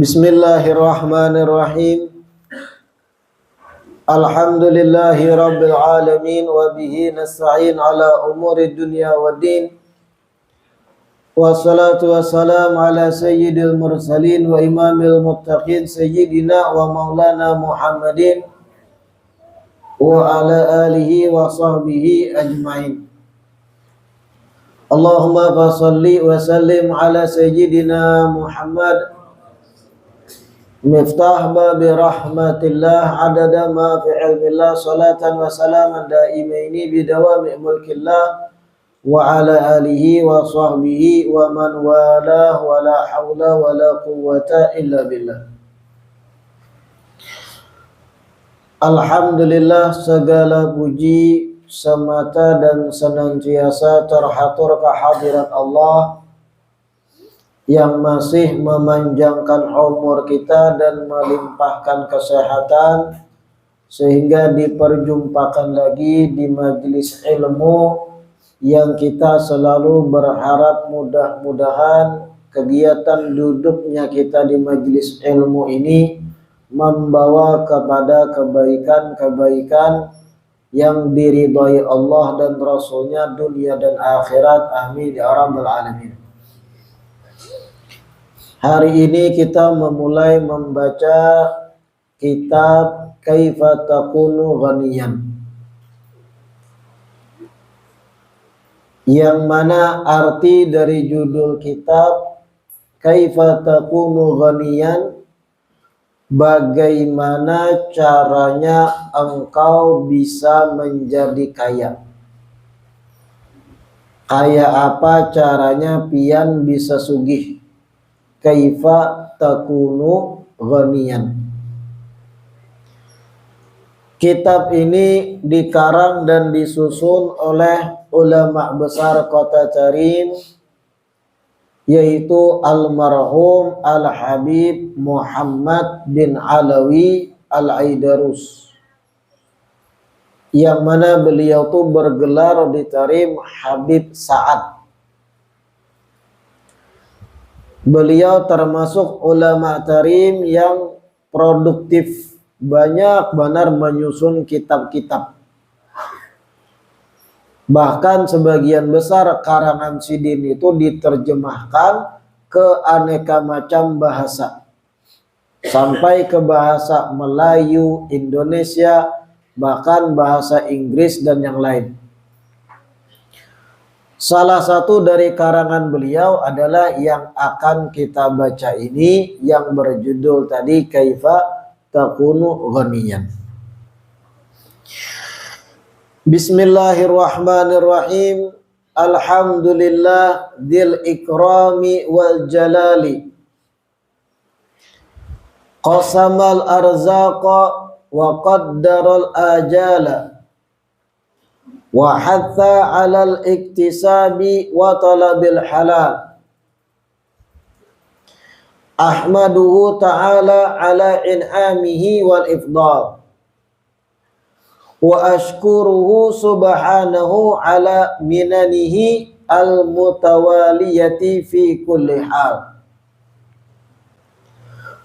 Bismillahirrahmanirrahim. Alhamdulillahi rabbil alamin wa bihi nasta'in ala umuri dunya waddin. Wassalatu wassalamu ala sayyidil mursalin wa imamil muttaqin sayyidina wa maulana Muhammadin wa ala alihi wa sahbihi ajmain. Allahumma fasalli wa sallim ala sayyidina Muhammad Miftah babi rahmatillah adada ma fi ilmillah salatan wa salaman daimaini bidawami mulkillah wa ala alihi wa sahbihi wa man walah wa la hawla wa la quwwata illa billah. Alhamdulillah, segala puji semata dan senantiasa terhatur kehadirat Allah yang masih memanjangkan umur kita dan melimpahkan kesehatan sehingga diperjumpakan lagi di majelis ilmu yang kita selalu berharap mudah-mudahan kegiatan duduknya kita di majelis ilmu ini membawa kepada kebaikan-kebaikan yang diridhai Allah dan Rasulnya dunia dan akhirat. Amin ya rabbal alamin. Hari ini kita memulai membaca kitab Kaifa Takunu Ghaniyan, yang mana arti dari judul kitab Kaifa Takunu Ghaniyan, bagaimana caranya engkau bisa menjadi kaya. Kayak apa caranya pian bisa sugih? Kaifa takunu ghaniyan. Kitab ini dikarang dan disusun oleh ulama besar Kota Tarim, yaitu almarhum Al-Habib Muhammad bin Alawi Al-Aidarus, yang mana beliau tuh bergelar di Tarim Habib Sa'ad. Beliau termasuk ulama Tarim yang produktif, banyak benar menyusun kitab-kitab. Bahkan sebagian besar karangan Sidin itu diterjemahkan ke aneka macam bahasa, sampai ke bahasa Melayu, Indonesia, bahkan bahasa Inggris dan yang lain. Salah satu dari karangan beliau adalah yang akan kita baca ini, yang berjudul tadi Kaifa Takunu Ghaniyan. Bismillahirrahmanirrahim. Alhamdulillah dzil ikrami wal jalali. Qasamal arzaqa wa qaddaral ajala. Wa hatha 'alal iktisabi wa talabil halal. Ahmaduhu ta'ala 'ala in'amihi wal ifdal. Wa ashkuruhu subhanahu 'ala minanihi al mutawaliyati fi kulli hal.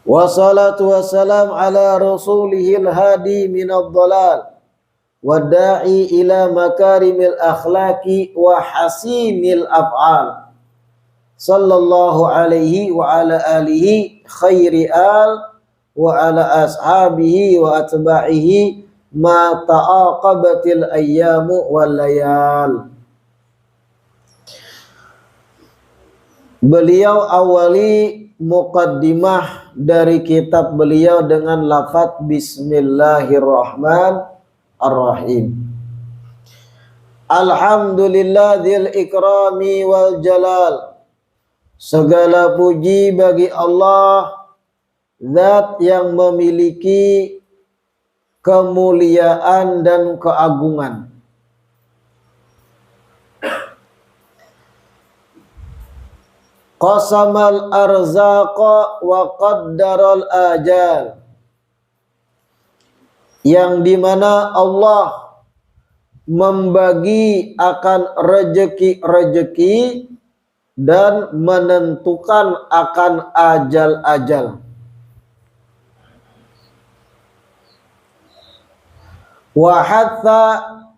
Wa salatu wassalam 'ala rasulihil hadi minad dhalal. Wada'i ila makarimil akhlaqi wa hasinil af'al. Sallallahu alaihi wa ala alihi khairi al wa ala ashabihi wa atba'ihi ma ta'aqabatil ayyamu wal layal. Beliau awali muqaddimah dari kitab beliau dengan lafaz Bismillahirrahmanirrahim. Alhamdulillah dzil ikrami wal jalal. Segala puji bagi Allah, zat yang memiliki kemuliaan dan keagungan. Qasamal arzaqa wa qaddaral ajal, yang dimana Allah membagi akan rejeki-rejeki dan menentukan akan ajal-ajal. wa hatta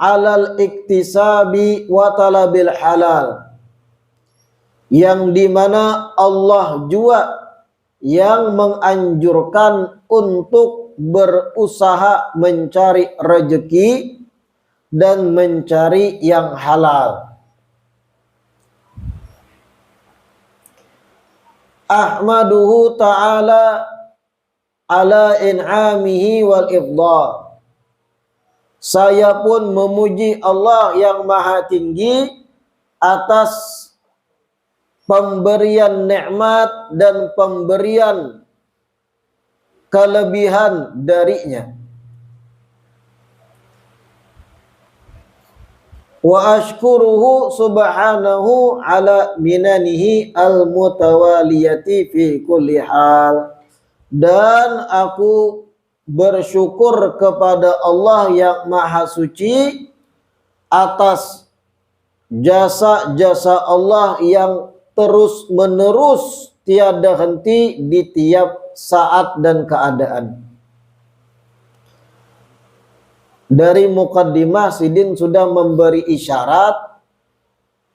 'alal iktisabi wa talabil halal, yang dimana Allah juga yang menganjurkan untuk berusaha mencari rezeki dan mencari yang halal. Ahmaduhu ta'ala ala in'amihi wal ifdal. Saya pun memuji Allah yang maha tinggi atas pemberian nikmat dan pemberian kelebihan darinya. Wa ashkuruhu subhanahu ala minanihi al-mutawaliyati fi kulli hal. Dan aku bersyukur kepada Allah yang maha suci atas jasa-jasa Allah yang terus menerus tiada henti di tiap saat dan keadaan. Dari mukaddimah Sidin sudah memberi isyarat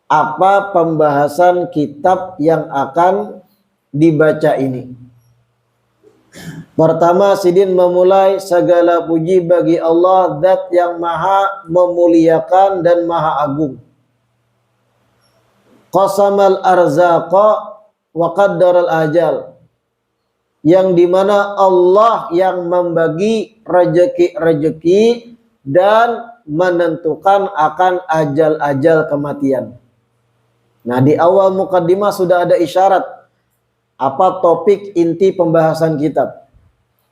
apa pembahasan kitab yang akan dibaca ini. Pertama, Sidin memulai segala puji bagi Allah, Zat yang maha memuliakan dan maha agung. Qasamal arzaqa wa qaddaral ajal, yang dimana Allah yang membagi rezeki-rezeki dan menentukan akan ajal-ajal kematian. Nah, di awal mukaddimah sudah ada isyarat apa topik inti pembahasan kitab.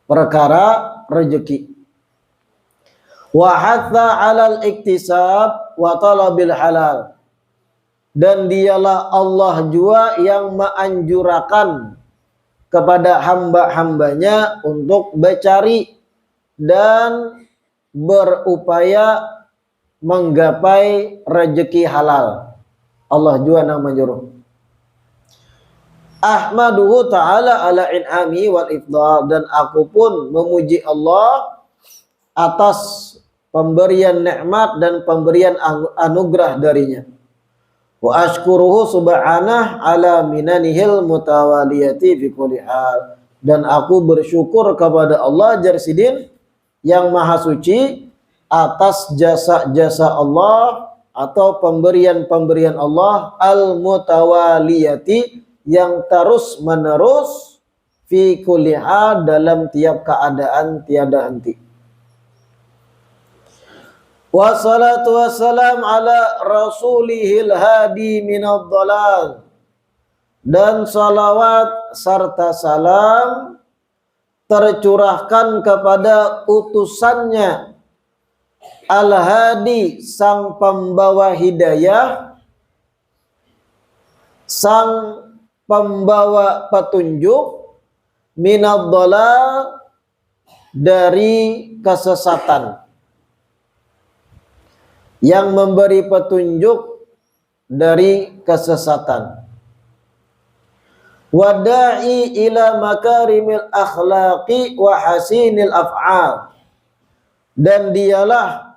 Perkara rezeki. Wa hatha 'alal iktisab wa talabil halal. Dan dialah Allah juga yang menganjurkan kepada hamba-hambanya untuk mencari dan berupaya menggapai rezeki halal. Allah juga yang menyuruh. Ahmaduhu ta'ala ala in'ami wal ifdal. Dan aku pun memuji Allah atas pemberian nikmat dan pemberian anugerah darinya. Wa ashkuruhu subhanah ala minanihil mutawaliyati fi kulli hal. Dan aku bersyukur kepada Allah Jarsidin yang maha suci atas jasa-jasa Allah atau pemberian-pemberian Allah al-mutawaliyati yang terus menerus fi kulli hal dalam tiap keadaan tiada henti. Wassalatu wassalam ala rasulihil hadi minad dhalal. Dan salawat serta salam tercurahkan kepada utusannya Al-Hadi, sang pembawa hidayah, sang pembawa petunjuk, minad dhalal, dari kesesatan, yang memberi petunjuk dari kesesatan. Wada'i ila makarimil akhlaqi wa hasinil af'al. Dan dialah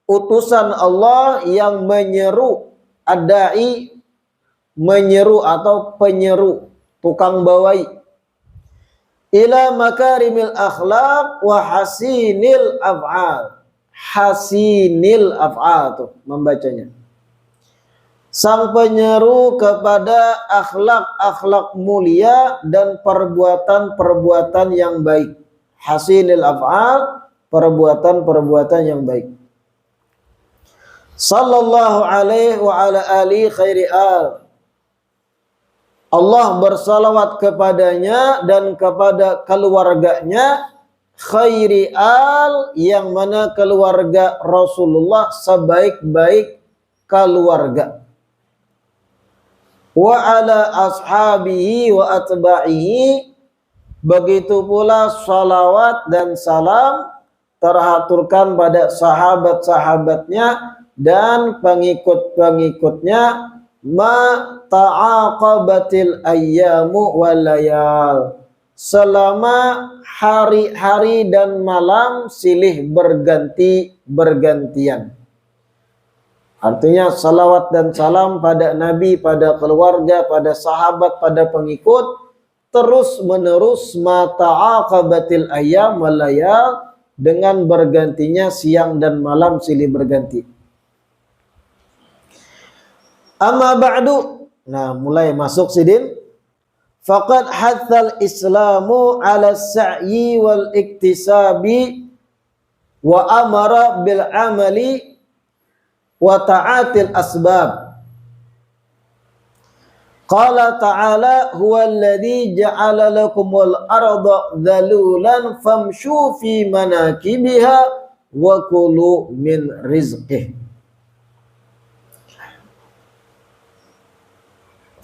utusan Allah yang menyeru, ad-da'i, menyeru atau penyeru, tukang bawai, ila makarimil akhlaq wa hasinil af'al. Hasinil af'al tuh membacanya. Sang penyeru kepada akhlak-akhlak mulia dan perbuatan-perbuatan yang baik. Hasinil af'al, perbuatan-perbuatan yang baik. Sallallahu alaihi wa ala alihi khairi al. Allah bersalawat kepadanya dan kepada keluarganya, khairi al, yang mana keluarga Rasulullah sebaik-baik keluarga. Wa ala ashabihi wa atba'ihi, begitu pula salawat dan salam terhaturkan pada sahabat-sahabatnya dan pengikut-pengikutnya, ma ta'aqabatil ayyamu wal layal, selama hari-hari dan malam silih bergantian. Artinya salawat dan salam pada Nabi, pada keluarga, pada sahabat, pada pengikut terus menerus mata'aqabatil ayyam wal layal, dengan bergantinya siang dan malam silih berganti. Amma ba'du. Nah, mulai masuk sidin. Faqad hathal islamu ala sa'yi wal iktisabi wa amara bil amali wa ta'atil asbab. Qala ta'ala huwa alladhi ja'ala lakumul arda dhalulan famshu fi manakibiha wa kulu min rizqih.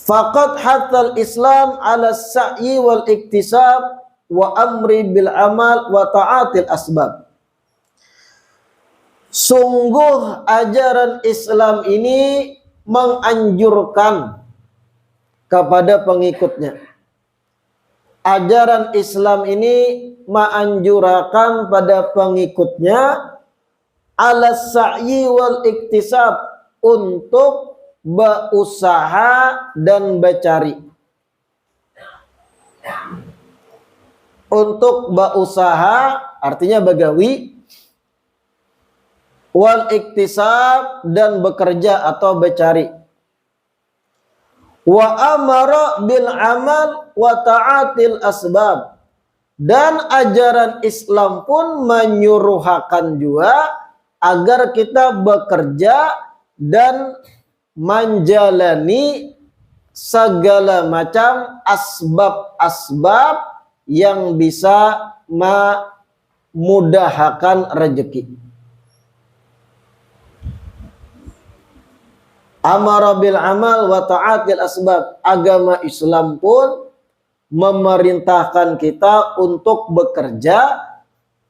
Faqad hathal Islam ala sa'yi wal iktisab wa amri bil amal wa ta'atil asbab. Sungguh ajaran Islam ini menganjurkan kepada pengikutnya. Ajaran Islam ini menganjurkan pada pengikutnya ala sa'yi wal iktisab, untuk berusaha dan bercari. Untuk berusaha artinya begawi, wal iktisab dan bekerja atau bercari. Wa amara bil amal wa ta'atil asbab, dan ajaran Islam pun menyuruhkan juga agar kita bekerja dan menjalani segala macam asbab-asbab yang bisa memudahkan rezeki. Amara bil amal wa ta'atil asbab. Agama Islam pun memerintahkan kita untuk bekerja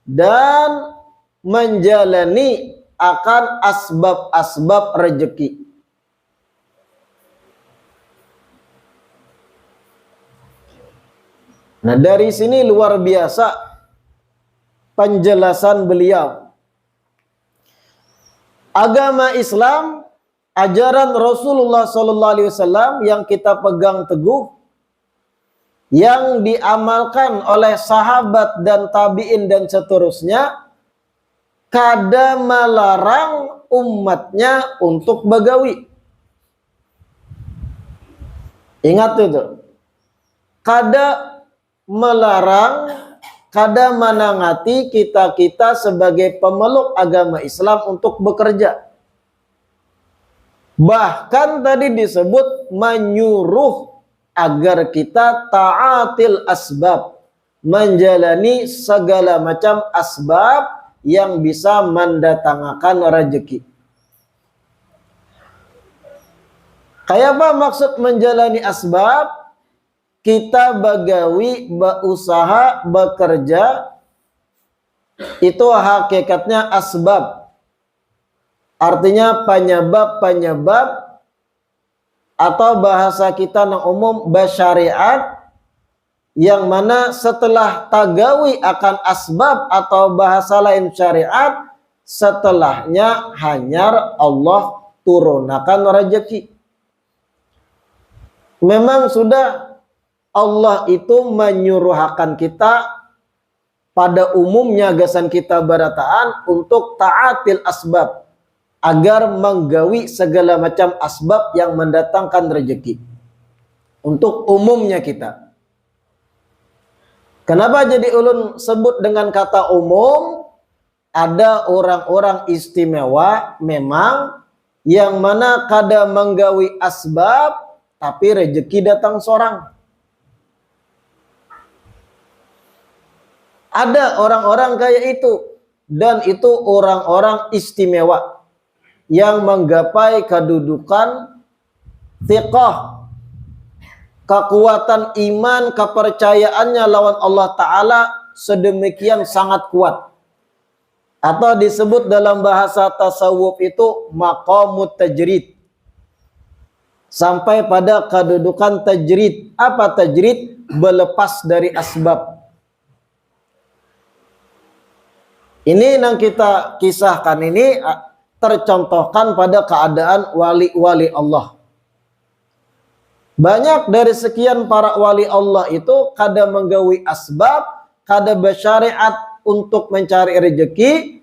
dan menjalani akan asbab-asbab rezeki. Nah, dari sini luar biasa penjelasan beliau. Agama Islam, ajaran Rasulullah SAW yang kita pegang teguh, yang diamalkan oleh sahabat dan tabi'in dan seterusnya, kada melarang umatnya untuk begawi. Ingat itu. Kada melarang, kada menangati kita sebagai pemeluk agama Islam untuk bekerja. Bahkan tadi disebut menyuruh agar kita ta'atil asbab, menjalani segala macam asbab yang bisa mendatangkan rezeki. Kayak apa maksud menjalani asbab? Kita begawi, berusaha, bekerja, itu hakikatnya asbab. Artinya penyebab-penyebab, atau bahasa kita yang umum bersyariat, yang mana setelah tagawi akan asbab atau bahasa lain syariat, setelahnya hanya Allah turunkan rezeki. Memang sudah Allah itu menyuruhkan kita pada umumnya, gasan kita barataan untuk ta'atil asbab, agar menggawi segala macam asbab yang mendatangkan rezeki. Untuk umumnya kita. Kenapa jadi ulun sebut dengan kata umum? Ada orang-orang istimewa memang, yang mana kada menggawi asbab tapi rezeki datang seorang. Ada orang-orang kayak itu, dan itu orang-orang istimewa yang menggapai kedudukan thiqah, kekuatan iman, kepercayaannya lawan Allah Ta'ala sedemikian sangat kuat. Atau disebut dalam bahasa tasawuf itu maqamut tajrid. Sampai pada kedudukan tajrid. Apa tajrid? berlepas dari asbab. Ini yang kita kisahkan ini tercontohkan pada keadaan wali-wali Allah. Banyak dari sekian para wali Allah itu kada menggawi asbab, kada bersyariat untuk mencari rezeki,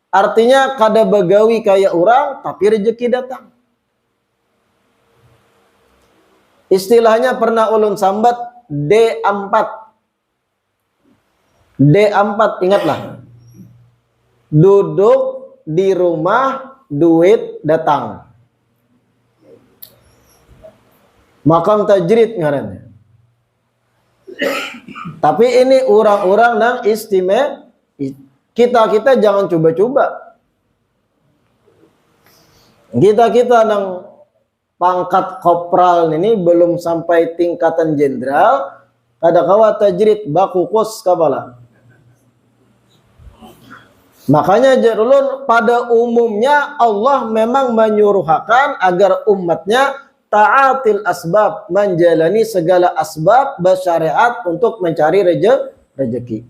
artinya kada begawi kayak orang, tapi rezeki datang. Istilahnya pernah ulun sambat D4. D4 ingatlah. Duduk di rumah, duit datang. Makam tajrid ngarannya. Tapi ini orang-orang yang istimewa. Kita jangan coba-coba. Kita yang pangkat kopral ini belum sampai tingkatan jenderal, kada kawa tajrid baku kos kapala. Makanya jarulun pada umumnya Allah memang menyuruhkan agar umatnya ta'atil asbab, menjalani segala asbab bersyariat untuk mencari rezeki.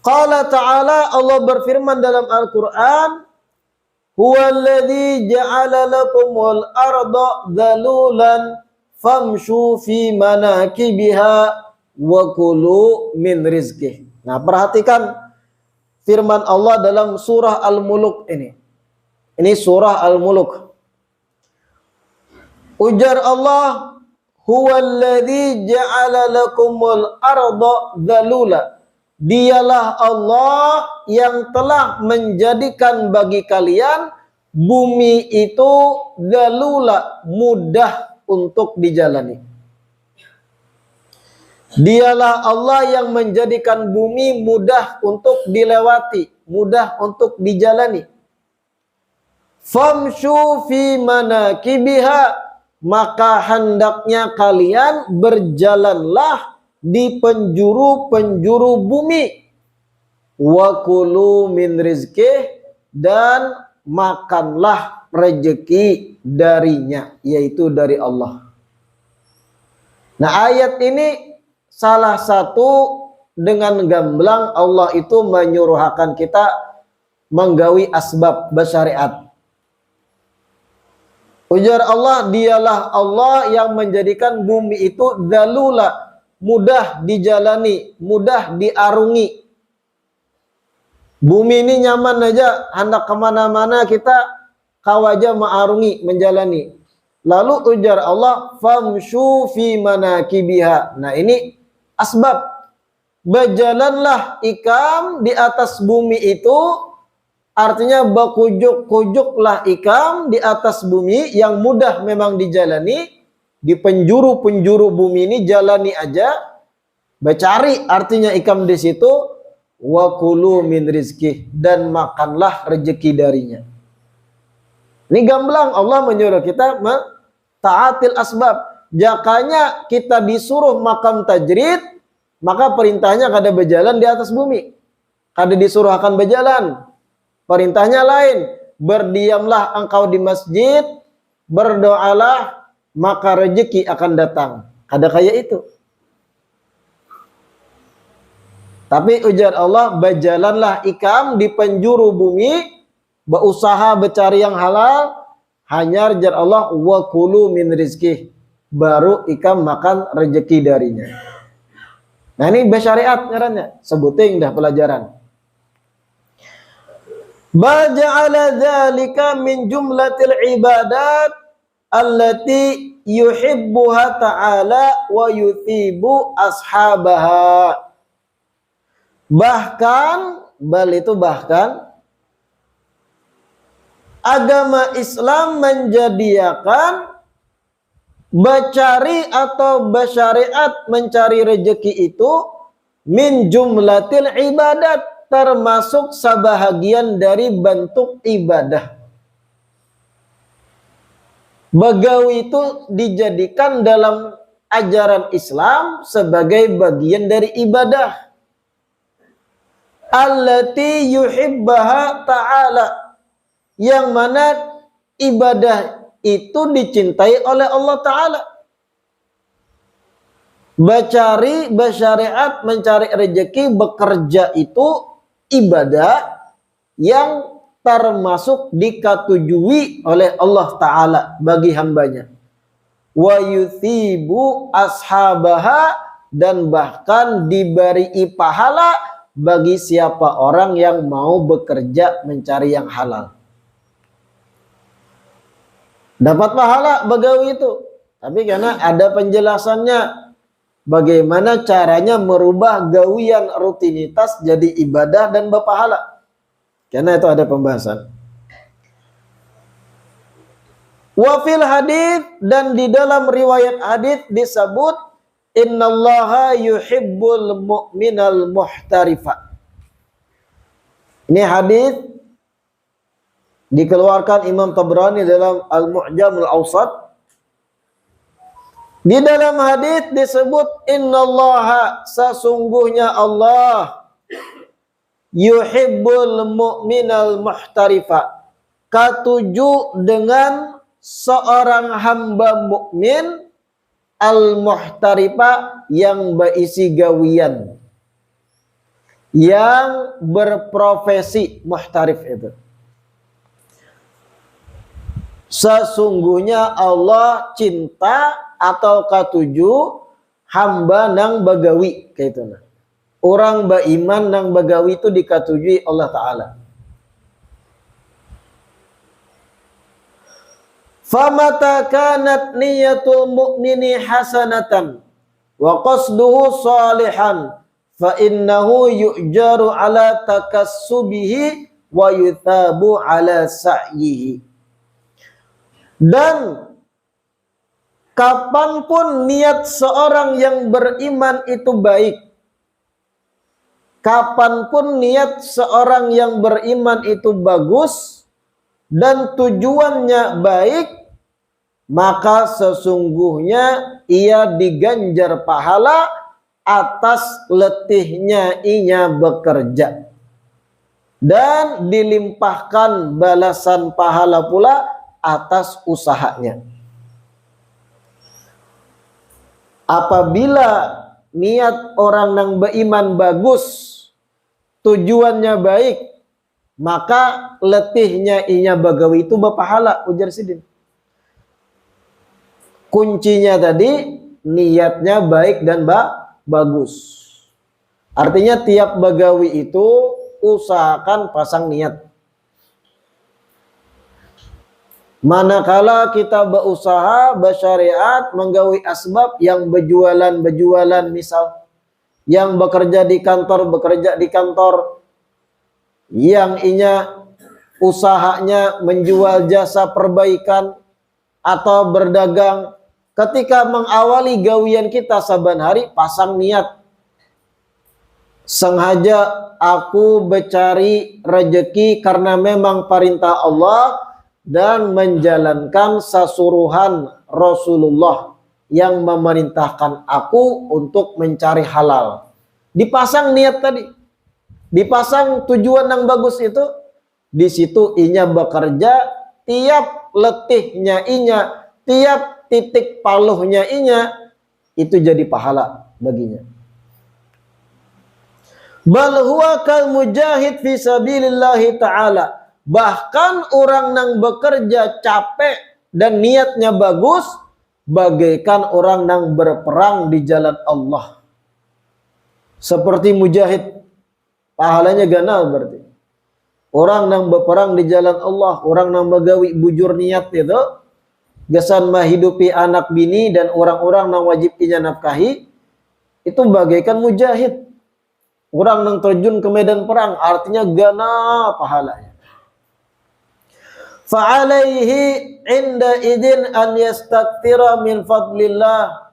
Qala ta'ala, Allah berfirman dalam Al-Quran, huwallazi ja'ala lakumul arda dhalulan famshu fi manakibiha wa kulu min rizqih. Nah, perhatikan firman Allah dalam surah Al-Muluk ini. Ini surah Al-Muluk. Ujar Allah, huwallazi ja'ala lakumul arda dhalula. Dialah Allah yang telah menjadikan bagi kalian bumi itu dhalula, mudah untuk dijalani. Dialah Allah yang menjadikan bumi mudah untuk dilewati, mudah untuk dijalani. Famshu fi manakibiha, maka hendaknya kalian berjalanlah di penjuru-penjuru bumi. Wa kulu min rizqih, dan makanlah rezeki darinya, yaitu dari Allah. Nah, ayat ini salah satu dengan gamblang Allah itu menyuruhkan kita menggawi asbab bersyariat. Ujar Allah, dialah Allah yang menjadikan bumi itu dalula, mudah dijalani, mudah diarungi. Bumi ini nyaman aja, hendak kemana-mana kita kawaja mengarungi, menjalani. Lalu ujar Allah, famshu fi manakibiha. Nah, ini asbab. Berjalanlah ikam di atas bumi itu, artinya berkujuk-kujuklah ikam di atas bumi yang mudah memang dijalani. Di penjuru-penjuru bumi ini jalani aja. Bercari artinya ikam di situ. Wa kulu min rizqih, dan makanlah rezeki darinya. Ini gamblang Allah menyuruh kita ta'atil asbab. Jakanya kita disuruh makam tajrid, maka perintahnya kada berjalan di atas bumi. Kada disuruh akan berjalan. Perintahnya lain. Berdiamlah engkau di masjid, berdoalah, maka rezeki akan datang. Kada kayak itu. Tapi ujar Allah, berjalanlah ikam di penjuru bumi, berusaha bercari yang halal, hanya ujar Allah, wa kulu min rizqih, baru ikam makan rezeki darinya. Nah, ini bersyariat ngarannya, sebuting dah pelajaran. Baja'ala dzalika min jumlatil ibadat allati yuhibbuha ta'ala wa yuthibu ashabaha. Bahkan, bahkan agama Islam menjadikan bercari atau bersyariat mencari rezeki itu min jumlatil ibadat, termasuk sebahagian dari bentuk ibadah. Begawi itu dijadikan dalam ajaran Islam sebagai bagian dari ibadah. Allati yuhibbaha ta'ala, yang mana ibadah itu dicintai oleh Allah Ta'ala. Bersyariat, mencari rezeki, bekerja itu ibadah yang termasuk dikatujui oleh Allah Ta'ala bagi hambanya. Wa yuthibu ashabaha, dan bahkan diberi pahala bagi siapa orang yang mau bekerja mencari yang halal. Dapat pahala begawi itu. Tapi karena ada penjelasannya, bagaimana caranya merubah gawian rutinitas jadi ibadah dan berpahala. Karena itu ada pembahasan. Wa fil hadits, dan di dalam riwayat hadits disebut innallaha yuhibbul mu'minal muhtarifa. Ini hadits dikeluarkan Imam Tabrani dalam Al-Mu'jam Al-Awsat. Di dalam hadits disebut innallaha, sesungguhnya Allah, yuhibbul mu'minal muhtarifa, katuju dengan seorang hamba mukmin al-muhtarifa, yang berisi gawian, yang berprofesi. Muhtarif itu, sesungguhnya Allah cinta atau katuju hamba nang bagawi, kayak itu. Orang beriman nang bagawi itu dikatujui Allah Ta'ala. Famata kanat niyatul mu'mini hasanatan wa qasduhu salihan fa innahu yu'jaru ala takassubihi wa yuthabu ala sa'yihi. Dan kapanpun niat seorang yang beriman itu baik, kapanpun niat seorang yang beriman itu bagus dan tujuannya baik, maka sesungguhnya ia diganjar pahala atas letihnya inya bekerja, dan dilimpahkan balasan pahala pula atas usahanya. Apabila niat orang yang beriman bagus, tujuannya baik, maka letihnya inya bagawi itu berpahala, ujar Sidin. Kuncinya tadi niatnya baik dan bagus. Artinya tiap bagawi itu usahakan pasang niat. Manakala kita berusaha, bersyariat, menggawi asbab, yang berjualan misal, yang bekerja di kantor, yang inya usahanya menjual jasa perbaikan atau berdagang, ketika mengawali gawian kita saban hari, pasang niat. Sengaja aku mencari rezeki karena memang perintah Allah dan menjalankan sasuruhan Rasulullah yang memerintahkan aku untuk mencari halal. Dipasang niat tadi, dipasang tujuan yang bagus itu, di situ inya bekerja, tiap letihnya inya, tiap titik paluhnya inya, itu jadi pahala baginya. Bal huwa kal mujahid fi sabilillahi ta'ala. Bahkan orang yang bekerja capek dan niatnya bagus, bagaikan orang yang berperang di jalan Allah. Seperti mujahid, pahalanya ganal berarti. Orang yang berperang di jalan Allah, orang yang begawi bujur niat itu, gesan menghidupi anak bini dan orang-orang yang wajib inya nafkahi, itu bagaikan mujahid. Orang yang terjun ke medan perang, artinya ganal pahalanya. Fa'alaihi inda idin an yastakthira min fadlillah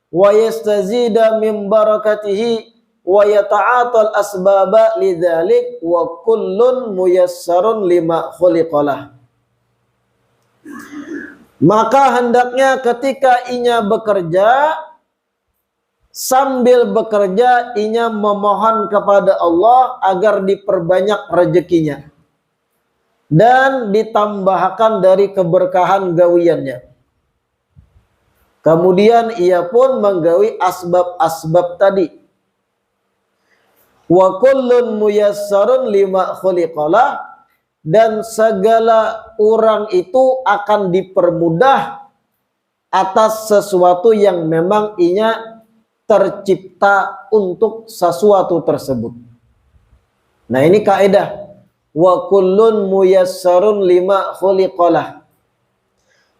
wa yastazida min barakatihi wa yata'atal asbaba lidzalik wa kullun muyassarun lima khuliqalah. Maka hendaknya ketika inya bekerja, sambil bekerja inya memohon kepada Allah agar diperbanyak rezekinya dan ditambahkan dari keberkahan gawiannya. Kemudian ia pun menggawi asbab-asbab tadi. Wa kullun muyassarun lima khuliqalah, dan segala orang itu akan dipermudah atas sesuatu yang memang inya tercipta untuk sesuatu tersebut. Nah, ini kaidah wa kullun muyassarun lima khuliqalah.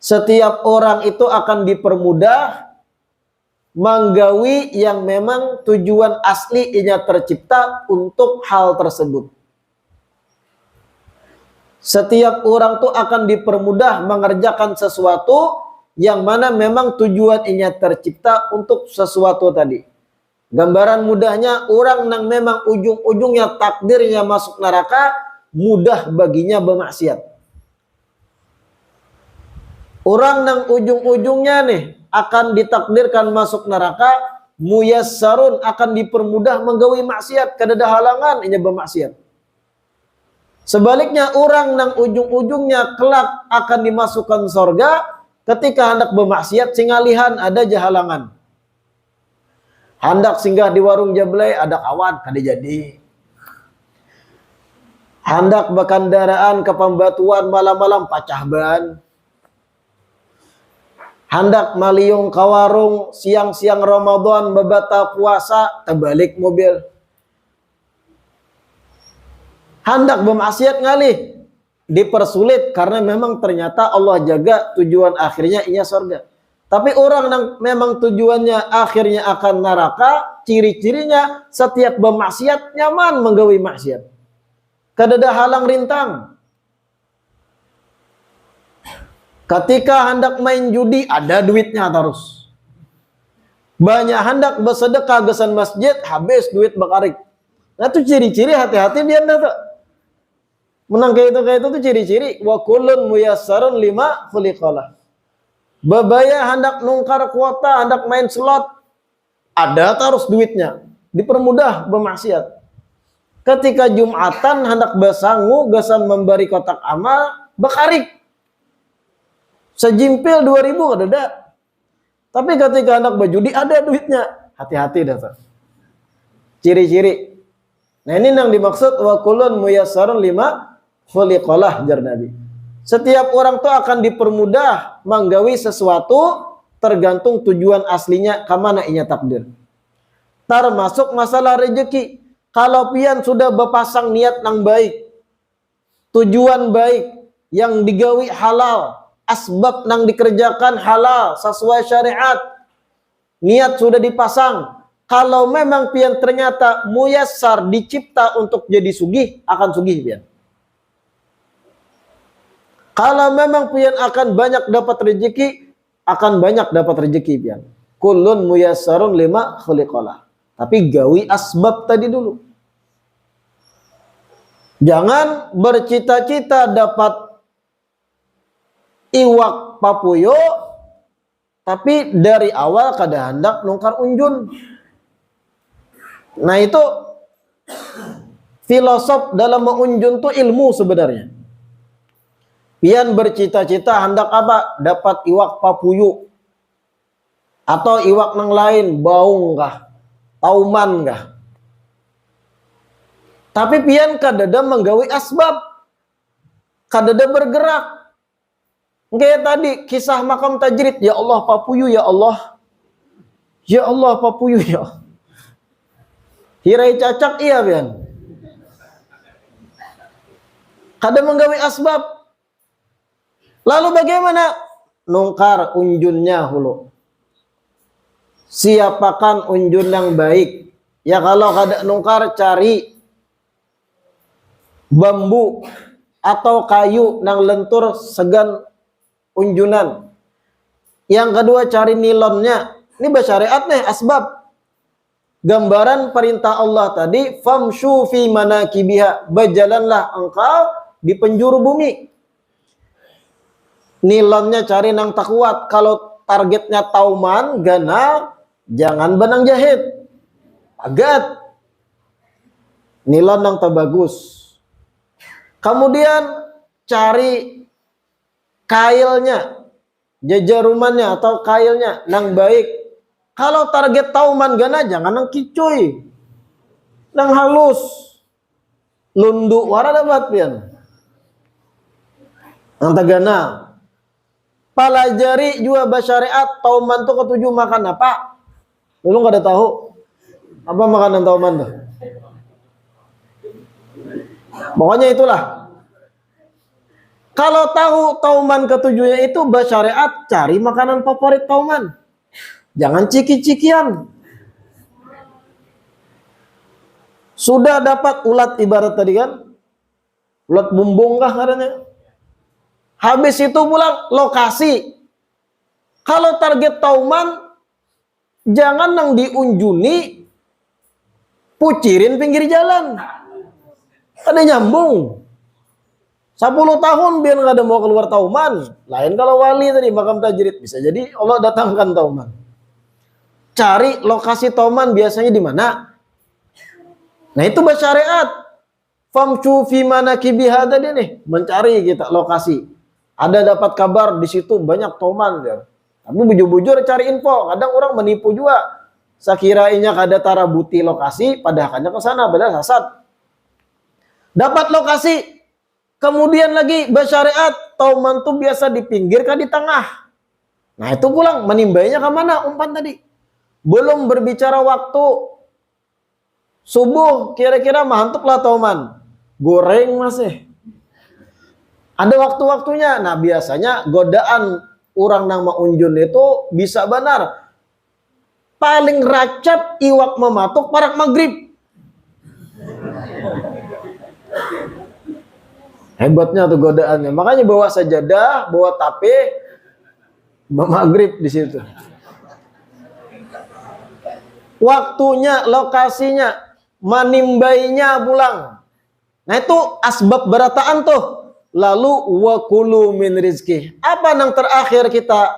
Setiap orang itu akan dipermudah menggawi yang memang tujuan asli inya tercipta untuk hal tersebut. Setiap orang tuh akan dipermudah mengerjakan sesuatu yang mana memang tujuan inya tercipta untuk sesuatu tadi. Gambaran mudahnya, orang yang memang ujung-ujungnya takdirnya masuk neraka, mudah baginya bermaksiat. Orang yang ujung-ujungnya nih akan ditakdirkan masuk neraka, muyassarun, akan dipermudah menggawi maksiat, kada ada halangan inya bermaksiat. Sebaliknya orang yang ujung-ujungnya kelak akan dimasukkan surga, ketika hendak bermaksiat singalihan ada jahalangan. Hendak singgah di warung jablay ada kawan kada jadi. Hendak berkendaraan ke pembatuan malam-malam pacah ban. Hendak maliung ke warung siang-siang Ramadan membata puasa terbalik mobil. Hendak bermaksiat ngalih dipersulit karena memang ternyata Allah jaga tujuan akhirnya ia surga. Tapi orang yang memang tujuannya akhirnya akan neraka, ciri-cirinya setiap bermaksiat nyaman menggawi maksiat. Kada ada halang rintang. Ketika hendak main judi ada duitnya terus. Banyak hendak bersedekah gesan masjid habis duit bakarik. Nah itu ciri-ciri, hati-hati biar tuh. Menang kayak itu tuh ciri-ciri wa kullun muyassarun lima khuliqalah. Bebaya hendak nungkar kuota, hendak main slot, ada terus duitnya, dipermudah bermaksiat. Ketika Jumatan hendak bersangu gesan memberi kotak amal bakarik. Sejimpil 2000 ada. Tapi ketika hendak berjudi ada duitnya. Hati-hati dah. Ciri-ciri. Nah ini yang dimaksud wa kullun muyassarun lima khuliqalah jar Nabi. Setiap orang tuh akan dipermudah menggawi sesuatu tergantung tujuan aslinya kemana inya takdir. Termasuk masalah rezeki. Kalau pian sudah berpasang niat yang baik, tujuan baik yang digawi halal, asbab yang dikerjakan halal sesuai syariat, niat sudah dipasang. Kalau memang pian ternyata muyassar dicipta untuk jadi sugih, akan sugih pian. Kalau memang pian akan banyak dapat rezeki, akan banyak dapat rezeki pian. Kullun muyassarun lima khuliqalah. Tapi gawi asbab tadi dulu. Jangan bercita-cita dapat iwak papuyo, tapi dari awal kada hendak nungkar unjun. Nah itu filosof dalam mengunjun tuh ilmu sebenarnya. Pian bercita-cita hendak apa? Dapat iwak papuyu atau iwak nang lain, baung kah, tauman kah. Tapi pian kadada menggawi asbab, kadada bergerak. Kayak tadi kisah makam tajrid, ya Allah papuyu ya Allah. Ya Allah papuyu ya. Hirai cacak iya pian. Kada menggawi asbab. Lalu bagaimana? Nungkar unjunnya hulu. Siapakan unjun yang baik? Ya kalau kada nungkar cari bambu atau kayu nang lentur segan unjunan. Yang kedua cari nilonnya. Ini bersyariat nih asbab. Gambaran perintah Allah tadi, famshu fi manakibiha, berjalanlah engkau di penjuru bumi. Nilonnya cari nang tak kuat. Kalau targetnya tauman, gana, jangan benang jahit. Agat. Nilon nang tak bagus. Kemudian cari kailnya. jejerumannya atau kailnya nang baik. Kalau target tauman gana jangan nang kicuy, nang halus, lunduk wara dapat pian. Nang tagana. Palajari juga basyariat tauman tuh ketujuh makan apa? Lu nggak ada tahu apa makanan tauman tuh? Pokoknya itulah. Kalau tahu tauman ketujuhnya itu basyariat, cari makanan favorit tauman. Jangan ciki-cikian. Sudah dapat ulat ibarat tadi kan? Ulat bumbung kah katanya? Habis itu pulang lokasi. Kalau target tauman, jangan nang diunjuni, pucirin pinggir jalan. Ada nyambung. 10 tahun biar nggak ada mau keluar tauman. Lain kalau wali tadi makam tajrid, bisa jadi Allah datangkan tauman. Cari lokasi tauman biasanya di mana? Nah itu bersyariat. Famshu fi manakibiha tadi nih, mencari kita lokasi. Ada dapat kabar di situ banyak tauman ya. Tapi bujur-bujur cari info. Kadang orang menipu juga. Sakirainya kada tarabuti lokasi, padahal ke sana, padahal sasat. Dapat lokasi. Kemudian lagi bersyariat, tauman tuh biasa di pinggir kah di tengah. Nah itu pulang menimbainya ke mana umpan tadi. Belum berbicara waktu. Subuh kira-kira mantuklah tauman. Goreng masih. Ada waktu-waktunya. Nah biasanya godaan orang nang maunjun itu bisa benar. Paling racap iwak mematuk parak maghrib. Hebatnya tuh godaannya. Makanya bawa sajadah, bawa tape, maghrib di situ. Waktunya, lokasinya, manimbainya pulang. Nah itu asbab berataan tuh. Lalu wakulu min rizki. Apa yang terakhir kita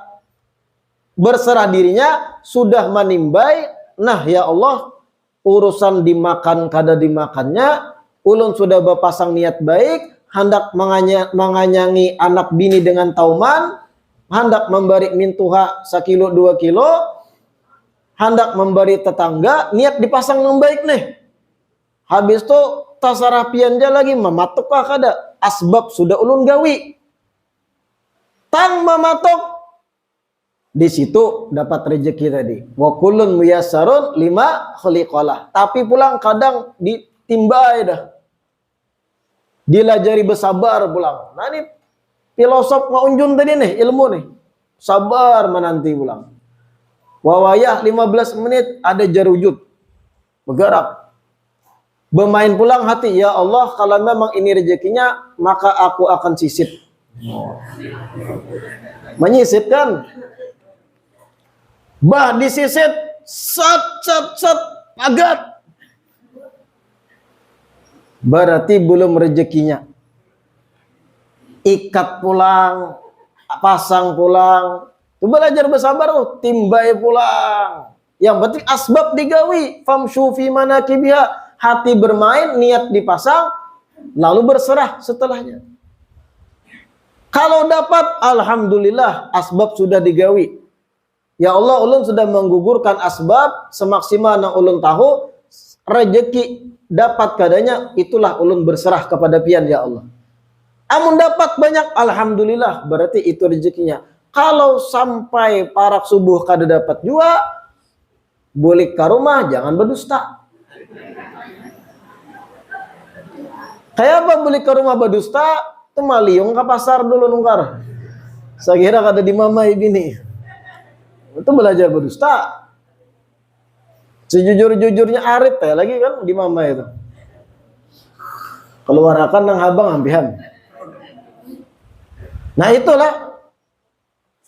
berserah dirinya sudah menimbai. Nah ya Allah, urusan dimakan kada dimakannya, ulun sudah berpasang niat baik, hendak menganyangi anak bini dengan tauman, hendak memberi mintuha 1 kilo 2 kilo, hendak memberi tetangga, niat dipasang yang baik nih. Habis itu tasarah pianja lagi mematuk kah kada? Asbab sudah ulun gawi. Tang mematuk di situ dapat rezeki tadi. Wa kullun muyassarun lima khuliqalah. Tapi pulang kadang ditimbai dah. Dilajari bersabar pulang. Nah ini filosof ngaunjun tadi nih, ilmu nih. Sabar menanti pulang. Wawayah 15 menit ada jarujud. Bergerak. Bermain pulang hati, ya Allah kalau memang ini rezekinya maka aku akan sisip. Menyisip kan? Bah disisip, sat, pagat. Berarti belum rezekinya. Ikat pulang, pasang pulang. Itu belajar bersabar tuh, timbai pulang. Yang penting asbab digawi, famshu fi manakibiha. Hati bermain, niat dipasang, lalu berserah setelahnya. Kalau dapat, alhamdulillah, asbab sudah digawi. Ya Allah, ulun sudah menggugurkan asbab, semaksimal yang ulun tahu, rezeki dapat kadanya, itulah ulun berserah kepada pian, ya Allah. Amun dapat banyak, alhamdulillah, berarti itu rezekinya. Kalau sampai parak subuh kada dapat juga, balik ke rumah, jangan berdusta. Kayak apa beli ke rumah berdusta? Itu maliung ke pasar dulu nungkar. Saya kira kada di mama bini. Itu belajar berdusta. Sejujur-jujurnya arit ya lagi kan di mama itu. Keluarakan nang habang ambihan. Nah itulah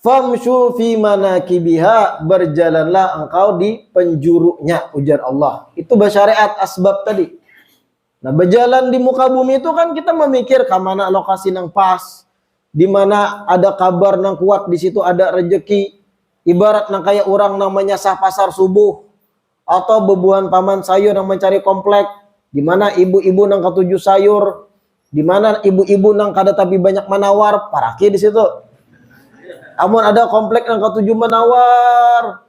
famshu fi manakibiha, berjalanlah engkau di penjurunya, ujar Allah. Itu bersyariat asbab tadi. Nah, berjalan di muka bumi itu kan kita memikir ke mana lokasi nang pas, di mana ada kabar nang kuat, di situ ada rezeki. Ibarat nang kayak orang namanya sah pasar subuh atau bebuan paman sayur yang mencari komplek, di mana ibu-ibu nang ketujuh sayur, di mana ibu-ibu nang kada tapi banyak menawar, paraki di situ. Amun ada komplek nang ketujuh menawar,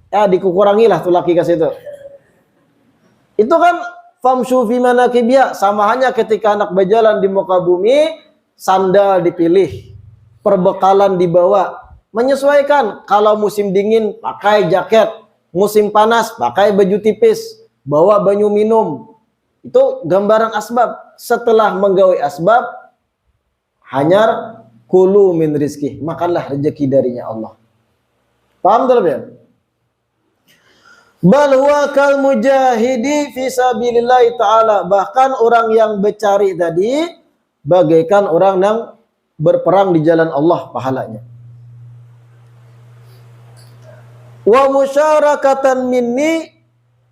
ya dikurangilah tuh laki ke situ. Itu kan famshu fi manakibia, sama hanya ketika anak berjalan di muka bumi, sandal dipilih, perbekalan dibawa, menyesuaikan. Kalau musim dingin pakai jaket, musim panas pakai baju tipis, bawa banyu minum. Itu gambaran asbab. Setelah menggawe asbab, hanyar kulu min rizki, makanlah rezeki darinya Allah. Paham terlebih? Bal huwa kal mujahidi fi sabilillah ta'ala. Bahkan orang yang bercari tadi bagaikan orang yang berperang di jalan Allah pahalanya. Wa musyarakatan minni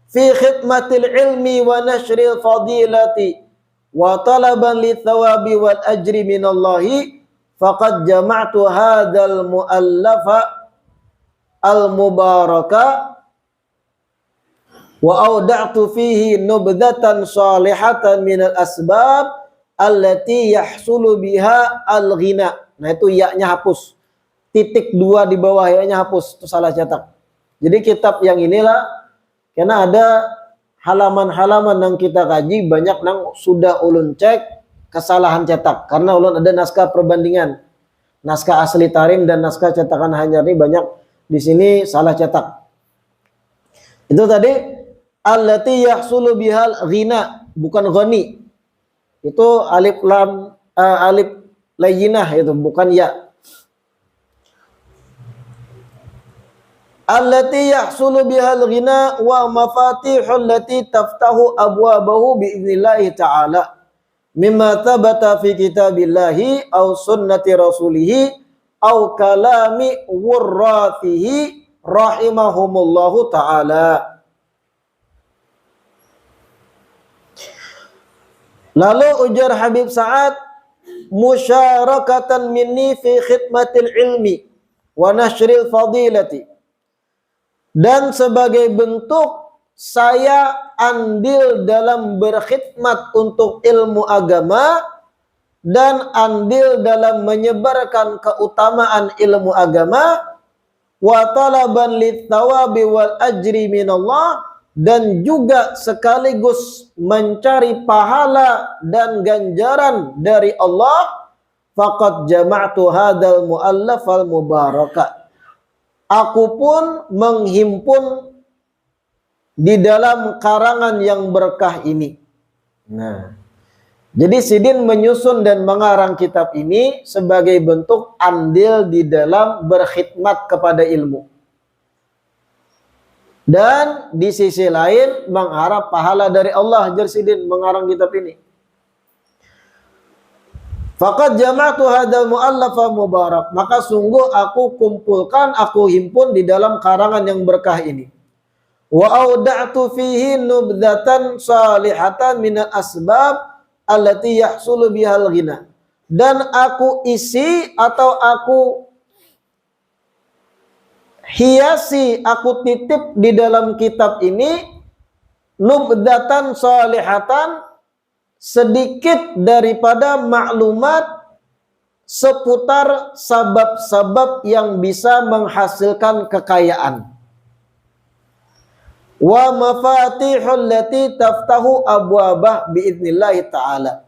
fi khidmatil ilmi wa nashril fadilati wa talaban li thawabi wal ajri minallahi faqad jama'tu hadzal mu'allafa al mubaraka wa awda'tu fihi nubdatan salihatan minal asbab allati yahsulu biha al-ghina. Nah itu ya-nya hapus. Titik 2 di bawah ya-nya hapus. Itu salah cetak. Jadi kitab yang inilah, karena ada halaman-halaman yang kita kaji, banyak yang sudah ulun cek kesalahan cetak. Karena ulun ada naskah perbandingan. Naskah asli Tarim dan naskah cetakan Hanyar ini banyak di sini salah cetak. Itu tadi allati yahsulu bihal ghina, bukan ghani. Itu alif lam alif layyinah, itu bukan ya. Allati yahsulu bihal ghina wa mafatihul lati taftahu abwabahu biidnillahi ta'ala mimma thabata fi kitabillahi aw sunnati rasulihi aw kalami wurrathihi rahimahumullahu ta'ala. Lalu ujar Habib Sa'ad, musyarakatan minni fi khidmatil ilmi wa nashril fadilati. Dan sebagai bentuk saya andil dalam berkhidmat untuk ilmu agama dan andil dalam menyebarkan keutamaan ilmu agama wa talaban lithawabi wal ajri minallah, dan juga sekaligus mencari pahala dan ganjaran dari Allah. Faqad jama'tu hadzal mu'allaf al mubaraka. Aku pun menghimpun di dalam karangan yang berkah ini. Nah, jadi Sidin menyusun dan mengarang kitab ini sebagai bentuk andil di dalam berkhidmat kepada ilmu. Dan di sisi lain mengharap pahala dari Allah. Jersidin mengarang kitab ini. Faqad jama'tu hadzal mu'allafa mubarak. Maka sungguh aku kumpulkan, aku himpun di dalam karangan yang berkah ini. Wa awda'tu fihi nubdatan salihatan minal asbab allati yahsulu bihal ghina. Dan aku isi atau aku hiasi, aku titip di dalam kitab ini nubdatan salihatan, sedikit daripada maklumat seputar sabab-sabab yang bisa menghasilkan kekayaan. Wa mafatihul lati taftahu abwabah biidnillahi ta'ala.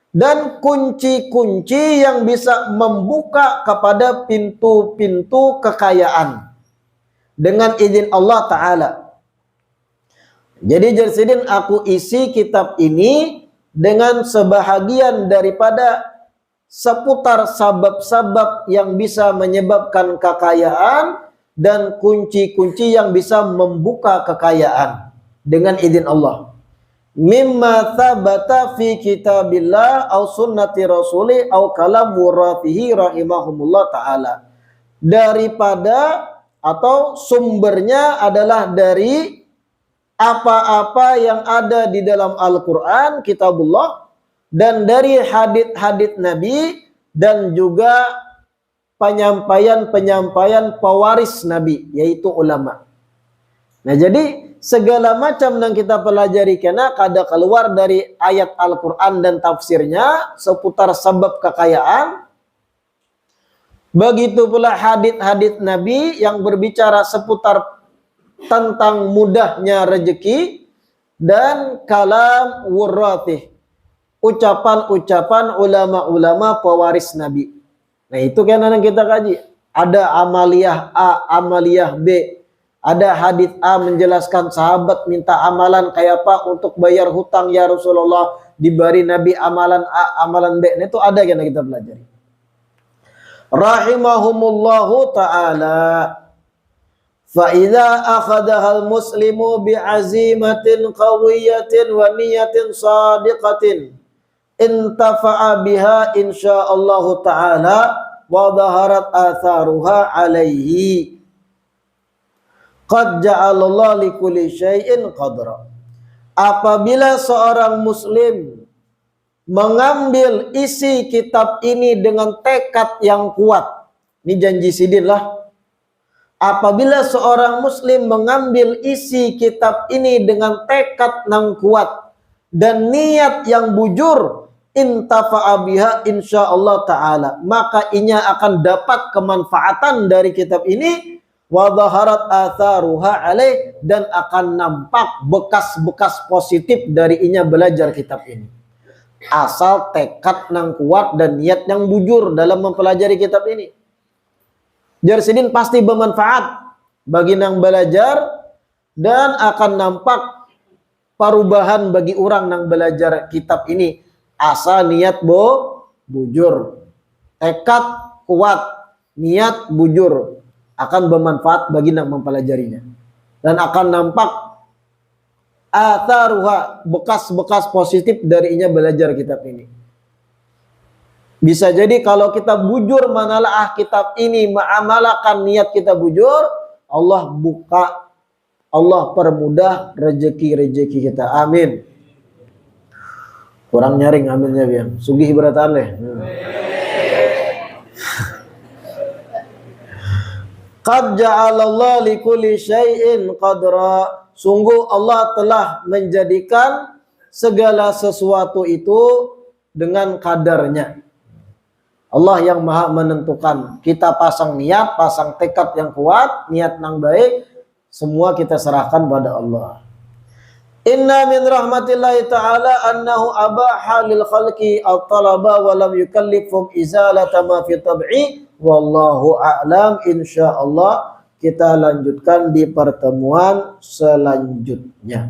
Dan kunci-kunci yang bisa membuka kepada pintu-pintu kekayaan dengan izin Allah Ta'ala. Jadi Jersidin, aku isi kitab ini dengan sebahagian daripada seputar sabab-sabab yang bisa menyebabkan kekayaan dan kunci-kunci yang bisa membuka kekayaan dengan izin Allah. Mimma thabata fi kitabillah aw sunnati rasuli aw kalam wurrathihi rahimahumullah ta'ala. Daripada atau sumbernya adalah dari apa-apa yang ada di dalam Al-Quran, kitabullah, dan dari hadits-hadits Nabi, dan juga penyampaian-penyampaian pewaris Nabi, yaitu ulama. Nah, jadi segala macam yang kita pelajari kena kada keluar dari ayat Al-Quran dan tafsirnya seputar sebab kekayaan, Begitu pula hadits-hadits Nabi yang berbicara seputar tentang mudahnya rezeki dan kalam wurratih, ucapan-ucapan ulama-ulama pewaris Nabi. Nah, itu kan yang kita kaji. Ada amaliyah A, amaliyah B. Ada hadits A menjelaskan sahabat minta amalan kayak apa untuk bayar hutang ya Rasulullah, diberi Nabi amalan A, amalan B. Nah, itu ada kan kita pelajari. Rahimahumullahu ta'ala. Fa idza akhadaha al-muslimu bi'azimatin qawiyatin wa niyatin shadiqatin intafa'a biha insyaallah ta'ala wa dhaharat atharuha alaihi qad ja'alallahu likulli syai'in qadra. Apabila seorang muslim mengambil isi kitab ini dengan tekad yang kuat, ini janji sidin lah. Apabila seorang muslim mengambil isi kitab ini dengan tekad yang kuat dan niat yang bujur, intafa'a biha insyaallah ta'ala, maka inya akan dapat kemanfaatan dari kitab ini, wa dhaharat atharuha alaih, dan akan nampak bekas-bekas positif dari inya belajar kitab ini. Asal tekad yang kuat dan niat yang bujur dalam mempelajari kitab ini. Jarsidin pasti bermanfaat bagi yang belajar dan akan nampak perubahan bagi orang yang belajar kitab ini. Asal niat bujur, tekad kuat, niat bujur, akan bermanfaat bagi yang mempelajarinya. Dan akan nampak atharuha, bekas-bekas positif dari inya belajar kitab ini. Bisa jadi kalau kita bujur menelaah kitab ini, mengamalkan niat kita bujur, Allah buka, Allah permudah rezeki-rezeki kita. Amin. Kurang nyaring aminnya biang. Sugih beratan leh. Qad ja'alallahu likulli syai'in qadra. Sungguh Allah telah menjadikan segala sesuatu itu dengan kadarnya. Allah yang maha menentukan. Kita pasang niat, pasang tekad yang kuat, niat yang baik, semua kita serahkan pada Allah. Inna min rahmatillahi ta'ala annahu abaha lil khalqi at-talaba wa lam yukallifhum izalata ma fi tab'i, wallahu a'lam. Insyaallah kita lanjutkan di pertemuan selanjutnya.